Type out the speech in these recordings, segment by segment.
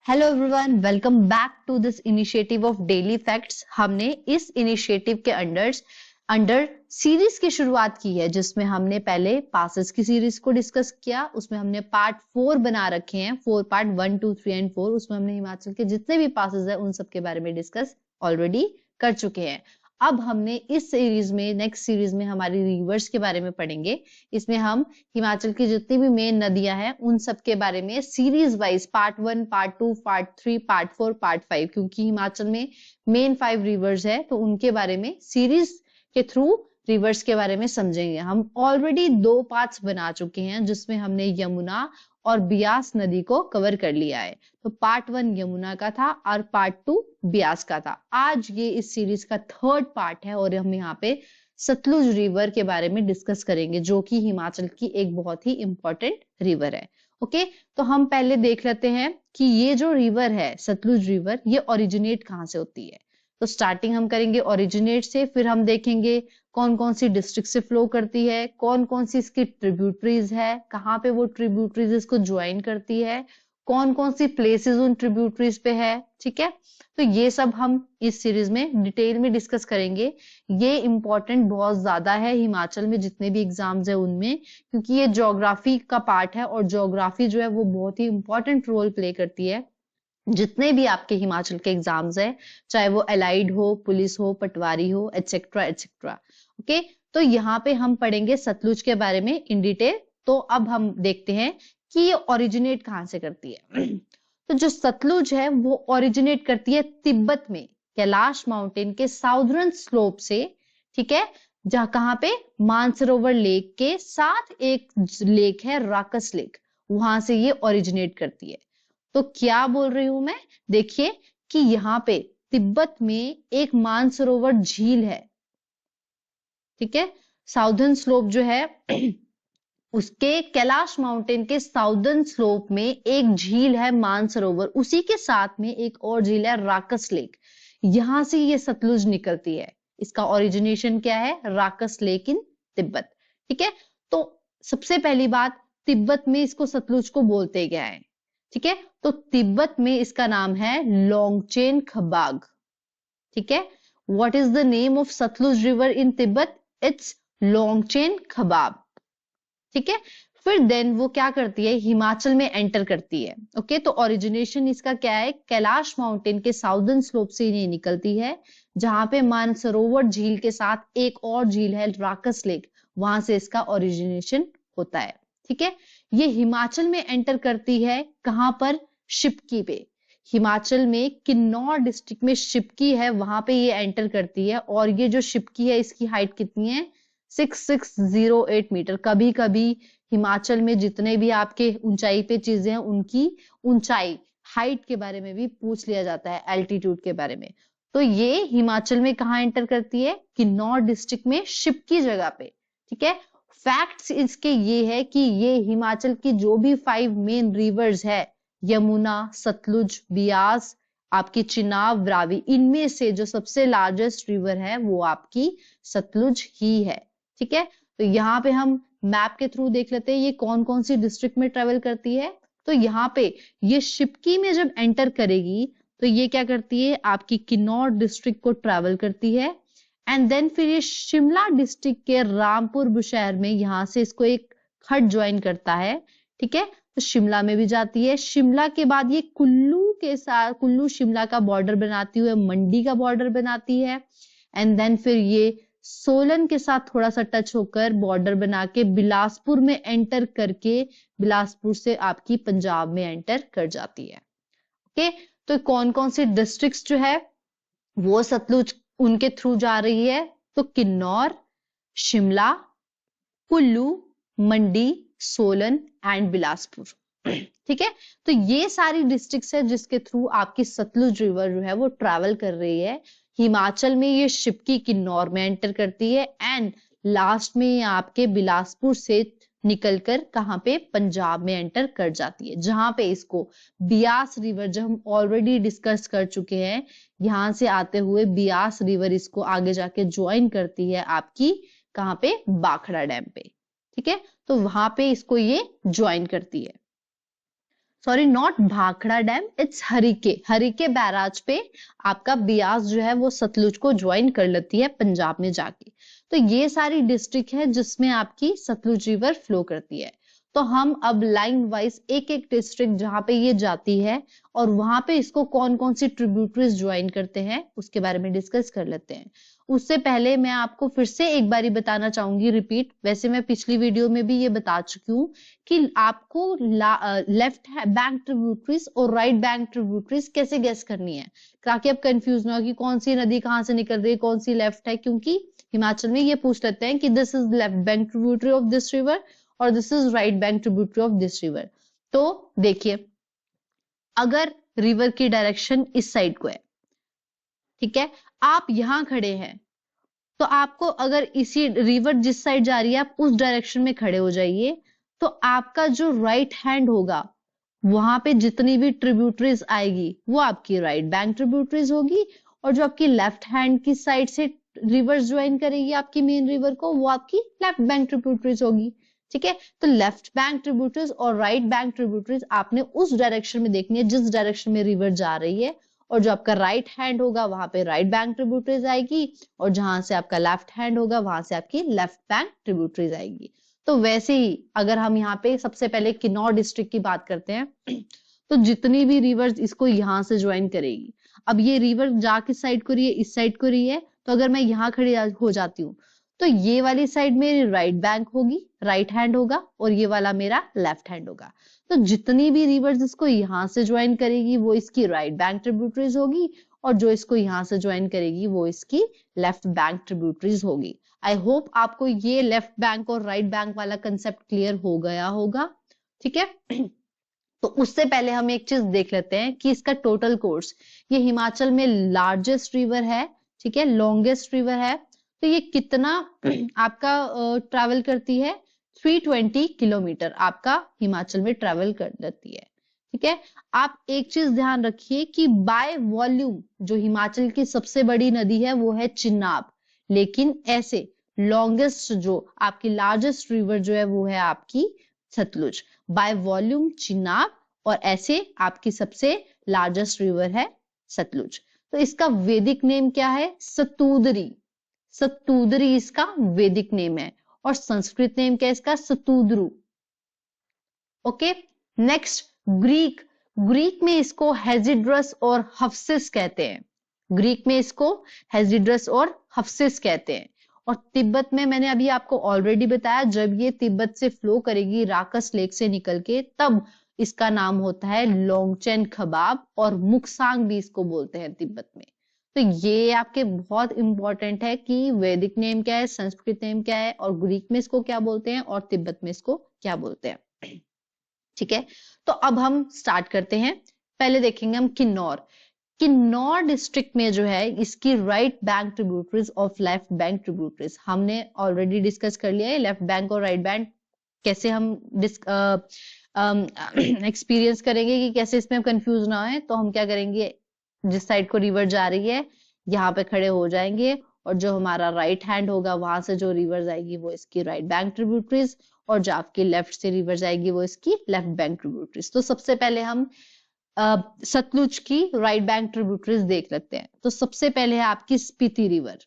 Hello everyone, welcome back to this initiative of daily facts. हमने इस initiative के under series की शुरुआत की है, जिसमें हमने पहले पासेस की सीरीज को डिस्कस किया। उसमें हमने पार्ट 4 बना रखे हैं, 4 पार्ट 1, 2, 3 एंड 4। उसमें हमने हिमाचल के जितने भी पासेस है उन सब के बारे में डिस्कस ऑलरेडी कर चुके हैं। अब हमने इस सीरीज में, नेक्स्ट सीरीज में हमारी रिवर्स के बारे में पढ़ेंगे। इसमें हम हिमाचल की जितनी भी मेन नदियां हैं उन सब के बारे में series wise part 1, part 2, part 3, part 4, part 5, क्योंकि हिमाचल में मेन 5 रिवर्स है तो उनके बारे में सीरीज के थ्रू रिवर्स के बारे में समझेंगे। हम ऑलरेडी 2 पार्ट्स बना चुके हैं जिसमें हमने यमुना और ब्यास नदी को कवर कर लिया है। तो पार्ट 1 यमुना का था और पार्ट 2 ब्यास का था। आज ये इस सीरीज का 3rd पार्ट है और हम यहाँ पे सतलुज रिवर के बारे में डिस्कस करेंगे, जो कि हिमाचल की एक बहुत ही इंपॉर्टेंट रिवर है। ओके, तो हम पहले देख लेते हैं कि ये जो रिवर है सतलुज रिवर, ये ओरिजिनेट कहाँ से होती है। तो स्टार्टिंग हम करेंगे ओरिजिनेट से, फिर हम देखेंगे कौन कौन सी डिस्ट्रिक्ट से फ्लो करती है, कौन कौन सी इसकी ट्रिब्यूटरीज है, कहाँ पे वो ट्रिब्यूटरीज इसको ज्वाइन करती है, कौन कौन सी प्लेसेस उन ट्रिब्यूटरीज पे है। ठीक है, तो ये सब हम इस सीरीज में डिटेल में डिस्कस करेंगे। ये इंपॉर्टेंट बहुत ज्यादा है हिमाचल में जितने भी एग्जाम्स है उनमें, क्योंकि ये ज्योग्राफी का पार्ट है और ज्योग्राफी जो है वो बहुत ही इंपॉर्टेंट रोल प्ले करती है। जितने भी आपके हिमाचल के एग्जाम्स है, चाहे वो एलाइड हो, पुलिस हो, पटवारी हो, एटसेट्रा एटसेट्रा। ओके, तो यहाँ पे हम पढ़ेंगे सतलुज के बारे में इन डिटेल। तो अब हम देखते हैं कि ये ओरिजिनेट कहाँ से करती है। तो जो सतलुज है वो ओरिजिनेट करती है तिब्बत में, कैलाश माउंटेन के साउदर्न स्लोप से। ठीक है, जहां कहाँ पे मानसरोवर लेक के साथ एक लेक है राकस लेक, वहां से ये ओरिजिनेट करती है। तो क्या बोल रही हूं मैं, देखिए कि यहाँ पे तिब्बत में एक मानसरोवर झील है। ठीक है, साउदर्न स्लोप जो है उसके कैलाश माउंटेन के साउदर्न स्लोप में एक झील है मानसरोवर, उसी के साथ में एक और झील है राकस लेक। यहां से ये सतलुज निकलती है। इसका ओरिजिनेशन क्या है, राकस लेक इन तिब्बत। ठीक है, तो सबसे पहली बात, तिब्बत में इसको सतलुज को बोलते क्या है। ठीक है, तो तिब्बत में इसका नाम है लोंगचेन खबाग। ठीक है, what is the name of Sutlej river in Tibet, it's Langchen Khambab. ठीक है, फिर देन वो क्या करती है, हिमाचल में एंटर करती है। ओके, तो ओरिजिनेशन इसका क्या है, कैलाश माउंटेन के साउदर्न स्लोप से ये निकलती है, जहां पे मानसरोवर झील के साथ एक और झील है राकस लेक, वहां से इसका ओरिजिनेशन होता है। ठीक है, ये हिमाचल में एंटर करती है कहां पर, शिप्की पे। हिमाचल में किन्नौर डिस्ट्रिक्ट में शिप्की है, वहां पे ये एंटर करती है। और ये जो शिप्की है इसकी हाइट कितनी है, 6608 मीटर। कभी कभी हिमाचल में जितने भी आपके ऊंचाई पे चीजें हैं उनकी ऊंचाई, हाइट के बारे में भी पूछ लिया जाता है, एल्टीट्यूड के बारे में। तो ये हिमाचल में कहाँ एंटर करती है, किन्नौर डिस्ट्रिक्ट में शिप्की जगह पे। ठीक है, फैक्ट्स इसके ये है कि ये हिमाचल की जो भी 5 मेन रिवर्स है, यमुना, सतलुज, बियास, आपकी चिनाब, रावी, इनमें से जो सबसे लार्जेस्ट रिवर है वो आपकी सतलुज ही है। ठीक है, तो यहाँ पे हम मैप के थ्रू देख लेते हैं ये कौन कौन सी डिस्ट्रिक्ट में ट्रेवल करती है। तो यहाँ पे ये शिप्की में जब एंटर करेगी तो ये क्या करती है, आपकी किन्नौर डिस्ट्रिक्ट को ट्रेवल करती है। एंड देन फिर ये शिमला डिस्ट्रिक्ट के रामपुर बुशहर में, यहाँ से इसको एक खड्ड ज्वाइन करता है। ठीक है, तो शिमला में भी जाती है। शिमला के बाद ये कुल्लू के साथ, कुल्लू शिमला का बॉर्डर बनाती हुए मंडी का बॉर्डर बनाती है। एंड देन फिर ये सोलन के साथ थोड़ा सा टच होकर बॉर्डर बना के बिलासपुर में एंटर करके, बिलासपुर से आपकी पंजाब में एंटर कर जाती है। ओके, तो कौन कौन सी डिस्ट्रिक्ट्स जो है वो सतलुज उनके थ्रू जा रही है, तो किन्नौर, शिमला, कुल्लू, मंडी, सोलन एंड बिलासपुर। ठीक है, तो ये सारी डिस्ट्रिक्ट्स है जिसके थ्रू आपकी सतलुज रिवर जो है वो ट्रैवल कर रही है। हिमाचल में ये शिप्की किन्नौर में एंटर करती है एंड लास्ट में ये आपके बिलासपुर से निकलकर कहां पे, पंजाब में एंटर कर जाती है, जहां पे इसको बियास रिवर, जो हम ऑलरेडी डिस्कस कर चुके हैं, यहां से आते हुए बियास रिवर इसको आगे जाके ज्वाइन करती है आपकी कहां पे, बाखड़ा डैम पे। ठीक है, तो वहां पे इसको ये ज्वाइन करती है। Sorry not Bhakra dam, it's Harike. Harike barrage पे आपका बियास जो है वो सतलुज को ज्वाइन कर लेती है पंजाब में जाके। तो ये सारी डिस्ट्रिक्ट है जिसमें आपकी सतलुज रिवर फ्लो करती है। तो हम अब लाइन वाइज एक एक डिस्ट्रिक्ट जहां पे ये जाती है और वहां पे इसको कौन कौन सी ट्रिब्यूटरीज ज्वाइन करते हैं उसके बारे में डिस्कस कर लेते हैं। उससे पहले मैं आपको फिर से एक बारी बताना चाहूंगी, रिपीट, वैसे मैं पिछली वीडियो में भी ये बता चुकी हूँ कि आपको लेफ्ट बैंक ट्रिब्यूटरीज और राइट बैंक ट्रिब्यूटरीज कैसे गेस करनी है, ताकि आप कंफ्यूज ना हो कि कौन सी नदी कहाँ से निकल रही है, कौन सी लेफ्ट है। क्योंकि हिमाचल में ये पूछ लेते हैं कि this is left bank tributary of this river और this is right bank tributary of this river. तो देखिए, अगर रिवर की डायरेक्शन इस साइड को है, ठीक है, आप यहां खड़े हैं, तो आपको अगर इसी रिवर जिस साइड जा रही है आप उस डायरेक्शन में खड़े हो जाइए, तो आपका जो राइट हैंड होगा वहां पे जितनी भी ट्रिब्यूटरीज आएगी वो आपकी राइट बैंक ट्रिब्यूटरीज होगी, और जो आपकी लेफ्ट हैंड की साइड से रिवर ज्वाइन करेगी आपकी मेन रिवर को वो आपकी लेफ्ट बैंक ट्रिब्यूटरीज होगी। ठीक है, तो लेफ्ट बैंक ट्रिब्यूटरीज और राइट बैंक ट्रिब्यूटरीज आपने उस डायरेक्शन में देखनी है जिस डायरेक्शन में रिवर जा रही है, और जो आपका राइट हैंड होगा वहां पे राइट बैंक ट्रिब्यूटरीज आएगी, और जहां से आपका लेफ्ट हैंड होगा वहां से आपकी लेफ्ट बैंक ट्रिब्यूटरीज आएगी। तो वैसे ही अगर हम यहाँ पे सबसे पहले किन्नौर डिस्ट्रिक्ट की बात करते हैं, तो जितनी भी रिवर्स इसको यहाँ से ज्वाइन करेगी। अब ये रिवर जा किस साइड को रही है, इस साइड को रही है, तो अगर मैं यहाँ खड़ी हो जाती हूँ तो ये वाली साइड मेरी राइट बैंक होगी, राइट हैंड होगा, और ये वाला मेरा लेफ्ट हैंड होगा। तो जितनी भी रिवर्स इसको यहाँ से ज्वाइन करेगी वो इसकी राइट बैंक ट्रिब्यूटरीज होगी, और जो इसको यहाँ से ज्वाइन करेगी वो इसकी लेफ्ट बैंक ट्रिब्यूटरीज होगी। आई होप आपको ये लेफ्ट बैंक और राइट बैंक वाला कंसेप्ट क्लियर हो गया होगा। ठीक है, तो उससे पहले हम एक चीज देख लेते हैं कि इसका टोटल कोर्स, ये हिमाचल में लार्जेस्ट रिवर है, ठीक है, लॉन्गेस्ट रिवर है, तो ये कितना आपका ट्रैवल करती है, 320 किलोमीटर आपका हिमाचल में ट्रैवल कर जाती है। ठीक है, आप एक चीज ध्यान रखिए कि बाय वॉल्यूम जो हिमाचल की सबसे बड़ी नदी है वो है चिनाब, लेकिन ऐसे लॉन्गेस्ट जो आपकी लार्जेस्ट रिवर जो है वो है आपकी सतलुज। बाय वॉल्यूम चिनाब, और ऐसे आपकी सबसे लार्जेस्ट रिवर है सतलुज। तो इसका वैदिक नेम क्या है, सतूदरी। सतूदरी इसका वैदिक नेम है, और संस्कृत नेम क्या है इसका, Satudru. Okay, next Greek. Greek में इसको हेजिड्रस और हफ्सिस कहते हैं। ग्रीक में इसको हेजिड्रस और हफ्सिस कहते हैं। और तिब्बत में मैंने अभी आपको ऑलरेडी बताया, जब ये तिब्बत से फ्लो करेगी राकस लेक से निकल के, तब इसका नाम होता है लोंगचेन खबाब, और मुक्सांग भी इसको बोलते हैं तिब्बत में। तो ये आपके बहुत इंपॉर्टेंट है कि वैदिक नेम क्या है, संस्कृत नेम क्या है, और ग्रीक में इसको क्या बोलते हैं, और तिब्बत में इसको क्या बोलते हैं। ठीक है, तो अब हम स्टार्ट करते हैं। पहले देखेंगे हम किन्नौर। किन्नौर डिस्ट्रिक्ट में जो है इसकी right bank tributaries of left bank tributaries हमने ऑलरेडी डिस्कस कर लिया है। लेफ्ट बैंक और राइट बैंक कैसे हम एक्सपीरियंस करेंगे कि कैसे इसमें कंफ्यूज ना हो, तो हम क्या करेंगे, जिस साइड को रिवर जा रही है यहाँ पे खड़े हो जाएंगे, और जो हमारा राइट हैंड होगा वहां से जो रिवर जाएगी वो इसकी राइट बैंक ट्रिब्यूटरीज, और जो आपकी लेफ्ट से रिवर जाएगी वो इसकी लेफ्ट बैंक ट्रिब्यूटरीज। तो सबसे पहले हम सतलुज की राइट बैंक ट्रिब्यूटरीज देख लेते हैं। तो सबसे पहले है आपकी स्पीति रिवर।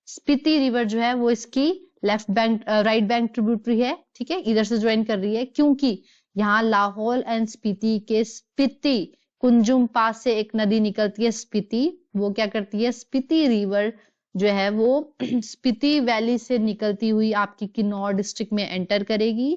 स्पीति रिवर जो है वो इसकी left bank right bank tributary है। ठीक है, इधर से ज्वाइन कर रही है, क्योंकि यहाँ लाहौल एंड स्पीति के स्पीति कुंजुम पास से एक नदी निकलती है स्पीति, वो क्या करती है, स्पीति रिवर जो है वो स्पीति वैली से निकलती हुई आपकी किन्नौर डिस्ट्रिक्ट में एंटर करेगी,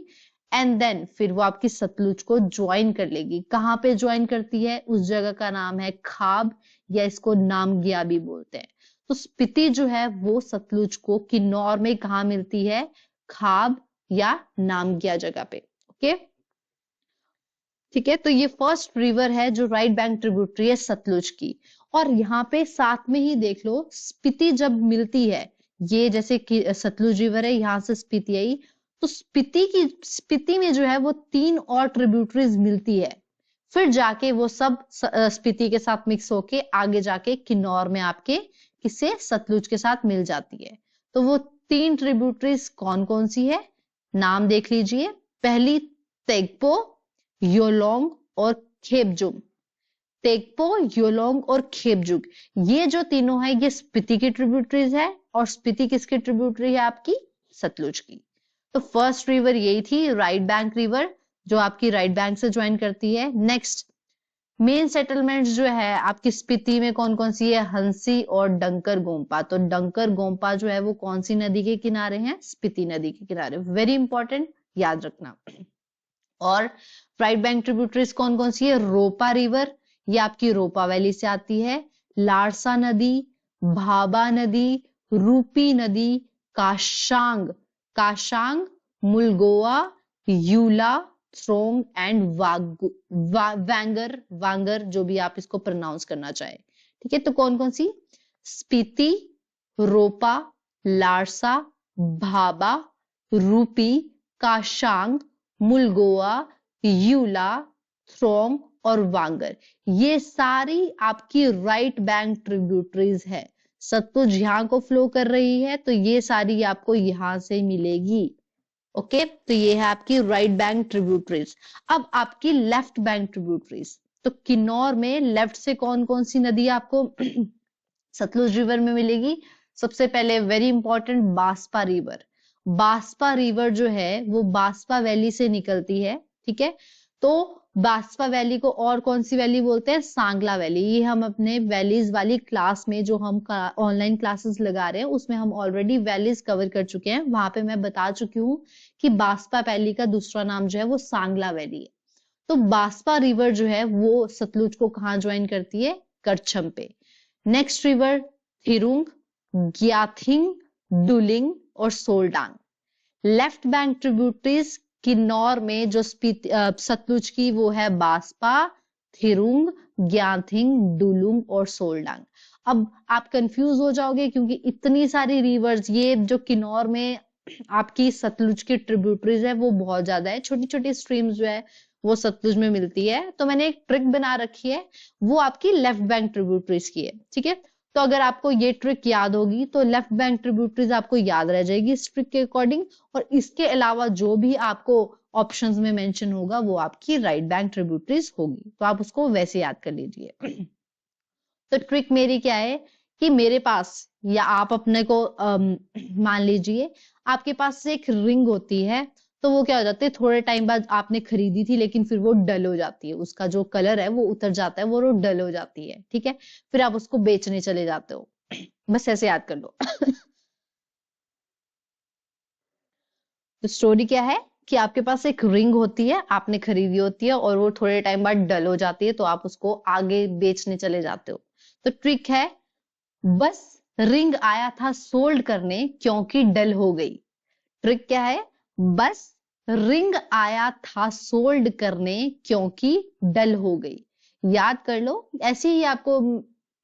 एंड देन फिर वो आपकी सतलुज को ज्वाइन कर लेगी। कहाँ पे ज्वाइन करती है, उस जगह का नाम है खाब, या इसको नामग्या भी बोलते हैं। तो स्पीति जो है वो सतलुज को किन्नौर में कहाँ मिलती है, खाब या नामग्या जगह पे। ओके, ठीक है, तो ये फर्स्ट रिवर है जो राइट बैंक ट्रिब्यूटरी है सतलुज की। और यहाँ पे साथ में ही देख लो, स्पीति जब मिलती है, ये जैसे कि सतलुज रिवर है, यहाँ से स्पीति आई, तो स्पीति में जो है वो 3 और ट्रिब्यूटरीज मिलती है, फिर जाके वो सब स्पीति के साथ मिक्स होके आगे जाके किन्नौर में आपके किससे, सतलुज के साथ मिल जाती है। तो वो 3 ट्रिब्यूटरीज कौन कौन सी है, नाम देख लीजिए। पहली तेगपो, योलोंग और खेबजुंग। तेगपो, योलोंग और खेबजुंग, ये जो तीनों है ये स्पीति की ट्रिब्यूटरीज है, और स्पीति किसकी ट्रिब्यूटरी है? आपकी सतलुज की। तो फर्स्ट रिवर यही थी, राइट बैंक रिवर, जो आपकी राइट बैंक से ज्वाइन करती है। नेक्स्ट मेन सेटलमेंट्स जो है आपकी स्पीति में कौन कौन सी है? हंसी और डंकर गोम्पा। तो डंकर गोम्पा जो है वो कौन सी नदी के किनारे हैं? स्पीति नदी के किनारे। वेरी इंपॉर्टेंट, याद रखना। और राइट बैंक ट्रिब्यूटरीज कौन कौन सी है? रोपा रिवर, ये आपकी रोपा वैली से आती है। लारसा नदी, भाबा नदी, रूपी नदी, काशांग, काशांग, मुलगोआ, यूला, थ्रोंग एंड वांगर, वांगर जो भी आप इसको प्रोनाउंस करना चाहे। ठीक है, तो कौन कौन सी? स्पीति, रोपा, लारसा, भाबा, रूपी, काशांग, मुलगोआ, यूला, थ्रोंग और वांगर, ये सारी आपकी राइट बैंक ट्रिब्यूटरीज है। सतलुज यहां को फ्लो कर रही है, तो ये सारी आपको यहां से मिलेगी। ओके, तो ये है आपकी राइट बैंक ट्रिब्यूटरीज। अब आपकी लेफ्ट बैंक ट्रिब्यूटरीज, तो किन्नौर में लेफ्ट से कौन कौन सी नदी आपको सतलुज रिवर में मिलेगी? सबसे पहले वेरी इंपॉर्टेंट बांसपा रिवर। बांसपा रिवर जो है वो बांसपा वैली से निकलती है। ठीक है, तो बांसपा वैली को और कौन सी वैली बोलते हैं? सांगला वैली। ये हम अपने वैलीज वाली क्लास में, जो हम ऑनलाइन क्लासेस लगा रहे हैं, उसमें हम ऑलरेडी वैलीज कवर कर चुके हैं। वहां पे मैं बता चुकी हूँ कि बांसपा वैली का दूसरा नाम जो है वो सांगला वैली है। तो बांसपा रिवर जो है वो सतलुज को कहाँ ज्वाइन करती है? करछम पे। नेक्स्ट रिवर थिरुंग, ग्याथिंग, डुलिंग और सोल्डांग। लेफ्ट बैंक ट्रिब्यूटरीज किन्नौर में जो सतलुज की, वो है बांसपा, थिरुंग, ग्याथिंग, डुलुंग और सोल्डांग। अब आप कंफ्यूज हो जाओगे क्योंकि इतनी सारी रिवर्स, ये जो किन्नौर में आपकी सतलुज की ट्रिब्यूटरीज है वो बहुत ज्यादा है। छोटी छोटी स्ट्रीम्स जो है वो सतलुज में मिलती है। तो मैंने एक ट्रिक बना रखी है, वो आपकी लेफ्ट बैंक ट्रिब्यूटरीज की है। ठीक है, तो अगर आपको ये ट्रिक याद होगी तो लेफ्ट बैंक ट्रिब्यूटरीज आपको याद रह जाएगी इस ट्रिक के अकॉर्डिंग, और इसके अलावा जो भी आपको ऑप्शंस में मेंशन होगा वो आपकी राइट बैंक ट्रिब्यूटरीज होगी, तो आप उसको वैसे याद कर लीजिए। तो ट्रिक मेरी क्या है कि मेरे पास, या आप अपने को मान लीजिए आपके पास से एक रिंग होती है, तो वो क्या हो जाती है, थोड़े टाइम बाद आपने खरीदी थी लेकिन फिर वो डल हो जाती है, उसका जो कलर है वो उतर जाता है, वो डल हो जाती है। ठीक है, फिर आप उसको बेचने चले जाते हो। बस ऐसे याद कर लो। तो स्टोरी क्या है कि आपके पास एक रिंग होती है, आपने खरीदी होती है, और वो थोड़े टाइम बाद डल हो जाती है, तो आप उसको आगे बेचने चले जाते हो। तो ट्रिक है, बस रिंग आया था सोल्ड करने क्योंकि डल हो गई। ट्रिक क्या है? बस रिंग आया था सोल्ड करने क्योंकि डल हो गई। याद कर लो, ऐसे ही आपको,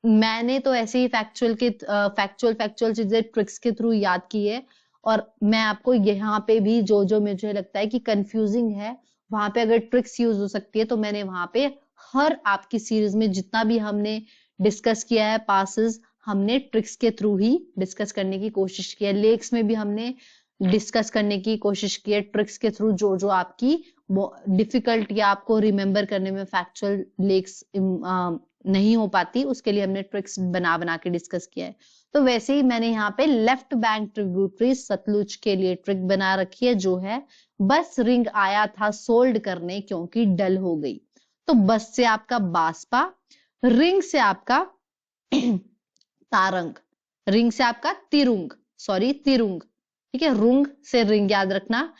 मैंने तो ऐसे ही फैक्चुअल चीजें ट्रिक्स के थ्रू याद की है, और मैं आपको यहाँ पे भी जो जो मुझे लगता है कि कंफ्यूजिंग है, वहां पे अगर ट्रिक्स यूज हो सकती है तो मैंने वहां पे हर आपकी सीरीज में जितना भी हमने डिस्कस किया है पासेस, हमने ट्रिक्स के थ्रू ही डिस्कस करने की कोशिश की है। लेक्स में भी हमने डिस्कस करने की कोशिश की है ट्रिक्स के थ्रू, जो जो आपकी डिफिकल्ट या आपको रिमेम्बर करने में फैक्चुअल लेक्स नहीं हो पाती, उसके लिए हमने ट्रिक्स बना बना के डिस्कस किया है। तो वैसे ही मैंने यहाँ पे लेफ्ट बैंक ट्रिब्यूटरी सतलुज के लिए ट्रिक बना रखी है, जो है बस रिंग आया था सोल्ड करने क्योंकि डल हो गई। तो बस से आपका बांसपा, रिंग से आपका तारंग, रिंग से आपका तिरुंग, सॉरी तिरुंग। ठीक है, रुंग से रिंग याद रखना।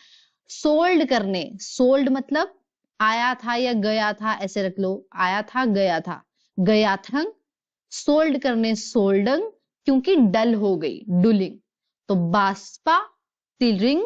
सोल्ड करने, सोल्ड मतलब आया था या गया था, ऐसे रख लो, आया था गया था, गयाथंग। सोल्ड करने सोल्डंग क्योंकि डल हो गई, डुलिंग। तो बास्पा, तिरिंग,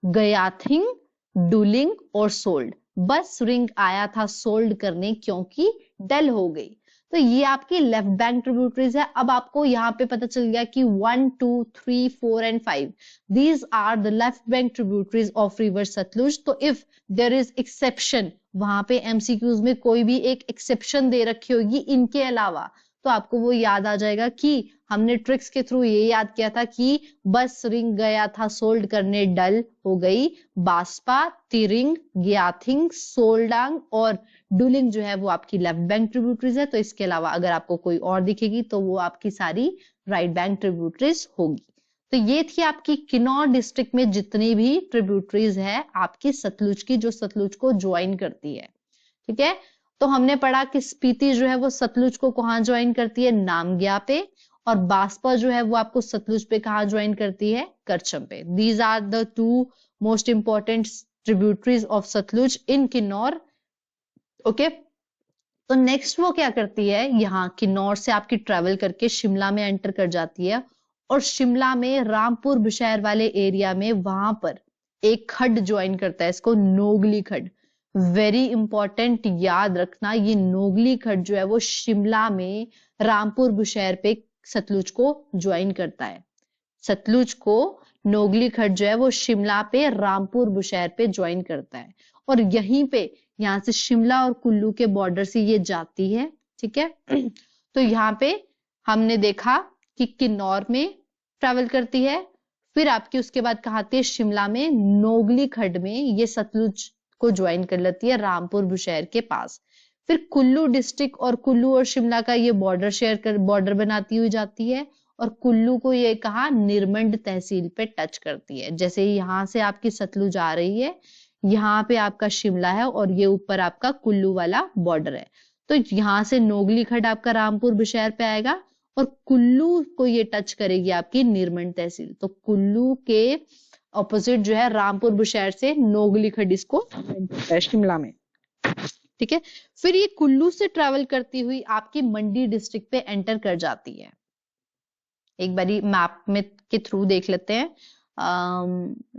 गयाथिंग, डुलिंग और सोल्ड। बस रिंग आया था सोल्ड करने क्योंकि डल हो गई। तो ये आपकी लेफ्ट बैंक ट्रिब्यूटरीज है। अब आपको यहाँ पे पता चल गया कि 1, 2, 3, 4 and 5 these are the left bank tributaries of river Sutlej. तो इफ देयर इज एक्सेप्शन, वहां पे एमसीक्यूज में कोई भी एक एक्सेप्शन दे रखी होगी इनके अलावा, तो आपको वो याद आ जाएगा कि हमने ट्रिक्स के थ्रू ये याद किया था कि बस रिंग गया था सोल्ड करने डल हो गई बास्पा, तिरिंग, ग्याथिंग, सोल्डांग और डुलिंग जो है वो आपकी लेफ्ट बैंक ट्रिब्यूटरीज है। तो इसके अलावा अगर आपको कोई और दिखेगी तो वो आपकी सारी राइट बैंक ट्रिब्यूटरीज होगी। तो ये थी आपकी किन्नौर डिस्ट्रिक्ट में जितनी भी ट्रिब्यूटरीज है आपकी सतलुज की, जो सतलुज को ज्वाइन करती है। ठीक है, तो हमने पढ़ा कि स्पीति जो है वो सतलुज को कहाँ ज्वाइन करती है, नामग्या पे, और बास्पा जो है वो आपको सतलुज पे कहाँ ज्वाइन करती है, करचम पे। These are the two most important tributaries of Sutlej in Kinnaur. Okay, तो नेक्स्ट वो क्या करती है, यहाँ किन्नौर से आपकी ट्रेवल करके शिमला में एंटर कर जाती है, और शिमला में रामपुर बुशहर वाले एरिया में वहां पर एक खड्ड ज्वाइन करता है, इसको नोगली खड्ड। वेरी इंपॉर्टेंट, याद रखना, ये नोगली खड्ड जो है वो शिमला में रामपुर बुशहर पे सतलुज को ज्वाइन करता है। सतलुज को नोगली खड्ड जो है वो शिमला पे रामपुर बुशहर पे ज्वाइन करता है, और यहीं पे यहाँ से शिमला और कुल्लू के बॉर्डर से ये जाती है। ठीक है, तो यहाँ पे हमने देखा कि किन्नौर में ट्रैवल करती है, फिर आपकी उसके बाद कहाँ आती है, शिमला में नोगली खड्ड में ये सतलुज को ज्वाइन कर लेती है रामपुर बुशहर के पास। फिर कुल्लू डिस्ट्रिक्ट और कुल्लू और शिमला का ये बॉर्डर शेयर कर बॉर्डर बनाती हुई जाती है, और कुल्लू को ये कहा निरमंड तहसील पे टच करती है। जैसे यहाँ से आपकी सतलुज आ रही है, यहाँ पे आपका शिमला है और ये ऊपर आपका कुल्लू वाला बॉर्डर है, तो यहाँ से नोगली खड्ड आपका रामपुर बुशहर पे आएगा, और कुल्लू को ये टच करेगी आपकी निरमंड तहसील। तो कुल्लू के ऑपोजिट जो है रामपुर बुशहर से नोगली खड्ड इसको शिमला में। ठीक है, फिर ये कुल्लू से ट्रेवल करती हुई आपकी मंडी डिस्ट्रिक्ट पे एंटर कर जाती है। एक बारी मैप में के थ्रू देख लेते हैं।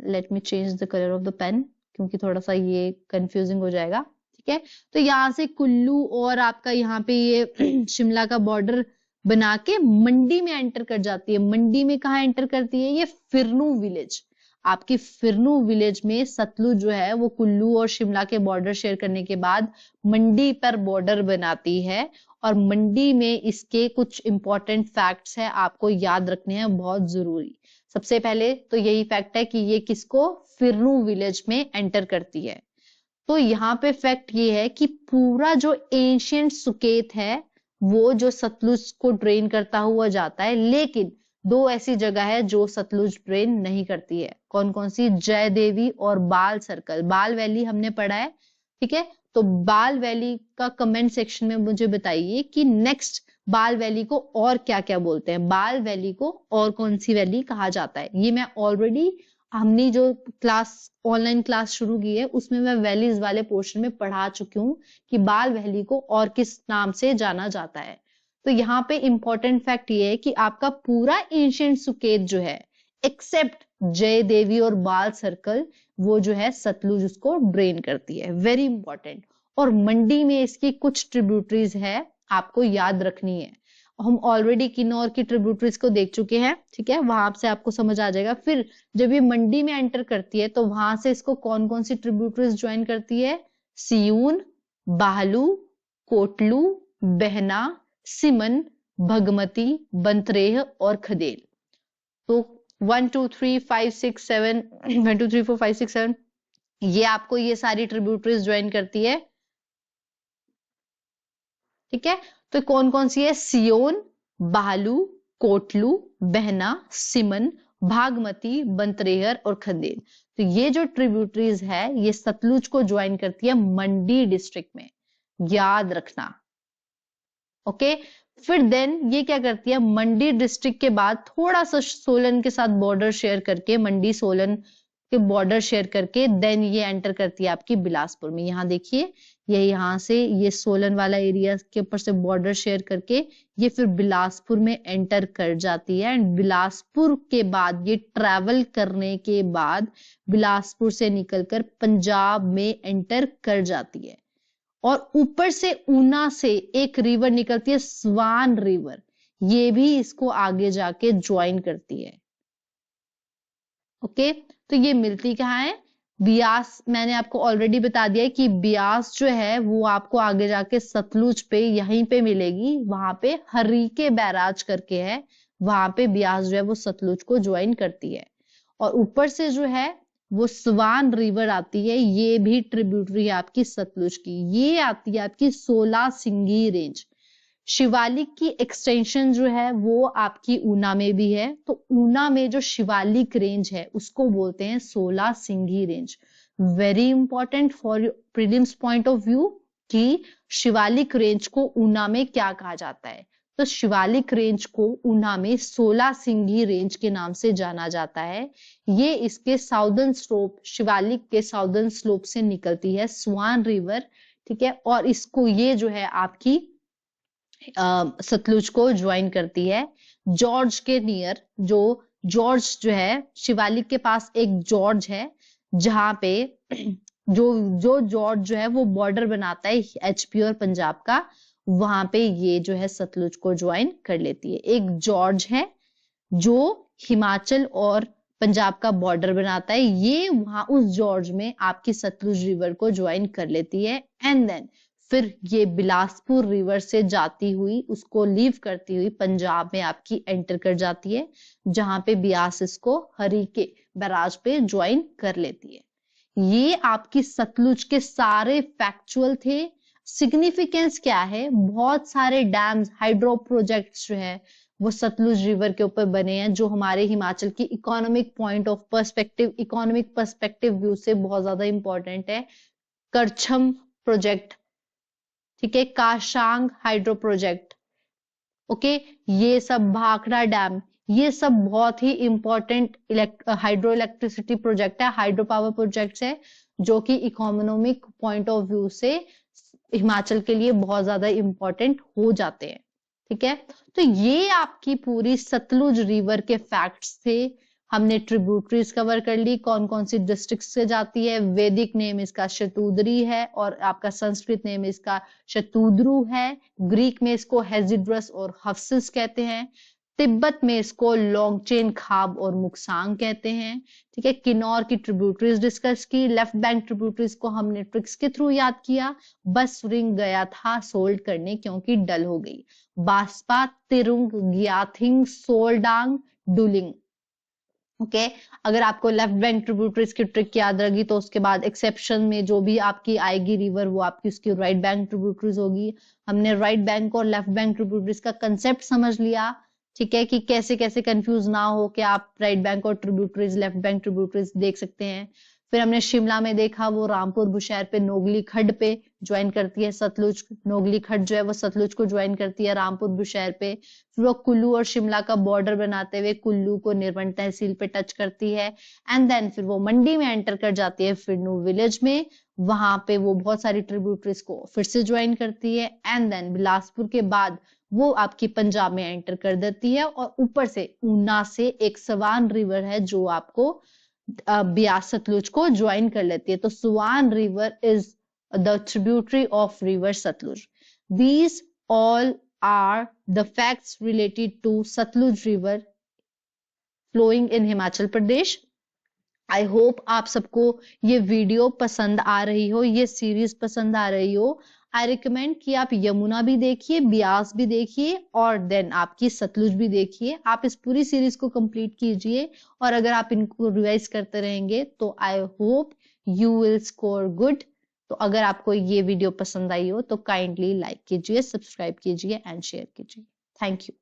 Let me change the colour of the pen, क्योंकि थोड़ा सा ये कंफ्यूजिंग हो जाएगा। ठीक है, तो यहाँ से कुल्लू और आपका यहाँ पे ये शिमला का बॉर्डर बना के मंडी में एंटर कर जाती है। मंडी में कहाँ एंटर करती है, ये फिरनू विलेज। आपकी फिरनू विलेज में सतलुज जो है वो कुल्लू और शिमला के बॉर्डर शेयर करने के बाद मंडी पर बॉर्डर बनाती है, और मंडी में इसके कुछ इंपॉर्टेंट फैक्ट्स है आपको याद रखने हैं, बहुत जरूरी। सबसे पहले तो यही फैक्ट है कि ये किसको, फिरनू विलेज में एंटर करती है। तो यहाँ पे फैक्ट ये है कि पूरा जो एंशियंट सुकेत है वो जो सतलुज को ड्रेन करता हुआ जाता है, लेकिन दो ऐसी जगह है जो सतलुज ड्रेन नहीं करती है। कौन कौन सी, जय देवी और बाल सर्कल। बाल वैली हमने पढ़ा है। ठीक है, तो बाल वैली का कमेंट सेक्शन में मुझे बताइए कि नेक्स्ट बाल वैली को और क्या क्या बोलते हैं, बाल वैली को और कौन सी वैली कहा जाता है। ये मैं ऑलरेडी हमने जो क्लास ऑनलाइन क्लास शुरू की है उसमें मैं वैलीज वाले पोर्शन में पढ़ा चुकी हूँ कि बाल वैली को और किस नाम से जाना जाता है। तो यहाँ पे इंपॉर्टेंट फैक्ट ये है कि आपका पूरा एंशिएंट सुकेत जो है एक्सेप्ट जय देवी और बाल सर्कल, वो जो है सतलुज उसको ड्रेन करती है। Very important. और मंडी में इसकी कुछ ट्रिब्यूटरीज है आपको याद रखनी है। हम ऑलरेडी किन्नौर की ट्रिब्यूटरीज को देख चुके हैं। ठीक है, वहां से आपको समझ आ जाएगा। फिर जब ये मंडी में एंटर करती है तो वहां से इसको कौन कौन सी ट्रिब्यूटरीज ज्वाइन करती है, सियून, बाहलू, कोटलू, बहना, सिमन, भगमती, बंतरेह और खदेल। तो 1 2 3 5 6 7 1 2 3 4 5 6 7 ये आपको ये सारी ट्रिब्यूटरीज ज्वाइन करती है। ठीक है, तो कौन कौन सी है, सियोन, बालू, कोटलू, बहना, सिमन, भागमती, बंतरेहर और खंदेल। तो ये जो ट्रिब्यूटरीज है ये सतलुज को ज्वाइन करती है मंडी डिस्ट्रिक्ट में, याद रखना। ओके, फिर देन ये क्या करती है, मंडी डिस्ट्रिक्ट के बाद थोड़ा सा सोलन के साथ बॉर्डर शेयर करके, मंडी सोलन के बॉर्डर शेयर करके देन ये एंटर करती है आपकी बिलासपुर में। यहाँ देखिए ये यहाँ से ये सोलन वाला एरिया के ऊपर से बॉर्डर शेयर करके ये फिर बिलासपुर में एंटर कर जाती है। एंड बिलासपुर के बाद ये ट्रैवल करने के बाद बिलासपुर से निकलकर पंजाब में एंटर कर जाती है। और ऊपर से ऊना से एक रिवर निकलती है, स्वान रिवर, ये भी इसको आगे जाके ज्वाइन करती है। ओके, तो ये मिलती कहाँ है, ब्यास मैंने आपको ऑलरेडी बता दिया है कि ब्यास जो है वो आपको आगे जाके सतलुज पे यहीं पे मिलेगी, वहां पे हरीके बैराज करके है, वहां पे ब्यास जो है वो सतलुज को ज्वाइन करती है। और ऊपर से जो है वो स्वान रिवर आती है, ये भी ट्रिब्यूटरी है आपकी सतलुज की, ये आती है आपकी 16 सिंगी रेंज। शिवालिक की एक्सटेंशन जो है वो आपकी ऊना में भी है, तो ऊना में जो शिवालिक रेंज है उसको बोलते हैं 16 सिंगी range. Very important for prelims point of view कि शिवालिक रेंज को ऊना में क्या कहा जाता है। तो शिवालिक रेंज को ऊना में 16 सिंगी रेंज के नाम से जाना जाता है। ये इसके साउदर्न स्लोप, शिवालिक के साउदर्न स्लोप से निकलती है स्वान रिवर, ठीक है, और इसको ये जो है आपकी सतलुज को ज्वाइन करती है जॉर्ज के नियर। जो जॉर्ज जो है शिवालिक के पास एक जॉर्ज है, जहां पे जो जॉर्ज जो है वो बॉर्डर बनाता है एचपी और पंजाब का, वहां पे ये जो है सतलुज को ज्वाइन कर लेती है। एक जॉर्ज है जो हिमाचल और पंजाब का बॉर्डर बनाता है, ये वहां उस जॉर्ज में आपकी सतलुज रिवर को ज्वाइन कर लेती है। एंड देन फिर ये बिलासपुर रिवर से जाती हुई, उसको लीव करती हुई पंजाब में आपकी एंटर कर जाती है, जहां पे ब्यास इसको हरीके बैराज पे ज्वाइन कर लेती है। ये आपकी सतलुज के सारे फैक्चुअल थे। सिग्निफिकेंस क्या है, बहुत सारे डैम्स, हाइड्रो प्रोजेक्ट्स जो है वो सतलुज रिवर के ऊपर बने हैं, जो हमारे हिमाचल की economic point of perspective, economic perspective view से बहुत ज्यादा इंपॉर्टेंट है। करछम प्रोजेक्ट, ठीक है, काशांग हाइड्रो प्रोजेक्ट, ओके, ये सब भाखड़ा डैम, ये सब बहुत ही इंपॉर्टेंट हाइड्रो इलेक्ट्रिसिटी प्रोजेक्ट है, हाइड्रो पावर प्रोजेक्ट्स है, जो कि इकोनॉमिक पॉइंट ऑफ व्यू से हिमाचल के लिए बहुत ज्यादा इंपॉर्टेंट हो जाते हैं, ठीक है। तो ये आपकी पूरी सतलुज रिवर के फैक्ट्स थे। हमने ट्रिब्यूटरीज कवर कर ली, कौन कौन सी डिस्ट्रिक्ट से जाती है। वैदिक नेम इसका शतूद्री है और आपका संस्कृत नेम इसका शतूद्रु है। ग्रीक में इसको हेजिड्रस और हफ्सिस कहते हैं। तिब्बत में इसको लोंगचेन खाब और मुक्सांग कहते हैं, ठीक है। किन्नौर की ट्रिब्यूटरीज डिस्कस की। लेफ्ट बैंक ट्रिब्यूटरीज को हमने ट्रिक्स के थ्रू याद किया। बस रिंग गया था सोल्ड करने क्योंकि डल हो गई। बास्पा, तिरुंग, ग्याथिंग, सोलडांग, डुलिंग, ओके अगर आपको लेफ्ट बैंक ट्रिब्यूटरीज की ट्रिक याद रहेगी तो उसके बाद एक्सेप्शन में जो भी आपकी आएगी रिवर वो आपकी उसकी राइट बैंक ट्रिब्यूटरीज होगी। हमने राइट बैंक और लेफ्ट बैंक ट्रिब्यूटरीज का कंसेप्ट समझ लिया, ठीक है, कि कैसे कैसे कंफ्यूज ना हो कि आप राइट बैंक और ट्रिब्यूटरीज, लेफ्ट बैंक ट्रिब्यूटरीज देख सकते हैं। फिर हमने शिमला में देखा वो रामपुर बुशहर पे नोगली खड्ड पे ज्वाइन करती है सतलुज, नोगली खड्ड जो है वो सतलुज को ज्वाइन करती है रामपुर बुशहर पे। फिर वो कुल्लू और शिमला का बॉर्डर बनाते हुए कुल्लू को निर्वन तहसील पे टच करती है। एंड देन फिर वो मंडी में एंटर कर जाती है फिरनू विलेज में, वहां पे वो बहुत सारी ट्रिब्यूटरीज को फिर से ज्वाइन करती है। एंड देन बिलासपुर के बाद वो आपकी पंजाब में एंटर कर देती है और ऊपर से ऊना से एक स्वान रिवर है जो आपको ब्यास सतलुज को ज्वाइन कर लेती है। तो swan river is the tributary of river Sutlej. These all are the facts related to Sutlej river flowing in Himachal Pradesh. I hope आप सबको ये वीडियो पसंद आ रही हो, ये सीरीज पसंद आ रही हो। आई रिकमेंड कि आप यमुना भी देखिए, ब्यास भी देखिए और देन आपकी सतलुज भी देखिए। आप इस पूरी सीरीज को कंप्लीट कीजिए और अगर आप इनको रिवाइज करते रहेंगे तो I hope you will score good. तो अगर आपको ये वीडियो पसंद आई हो तो काइंडली लाइक कीजिए, सब्सक्राइब कीजिए एंड शेयर कीजिए। Thank you.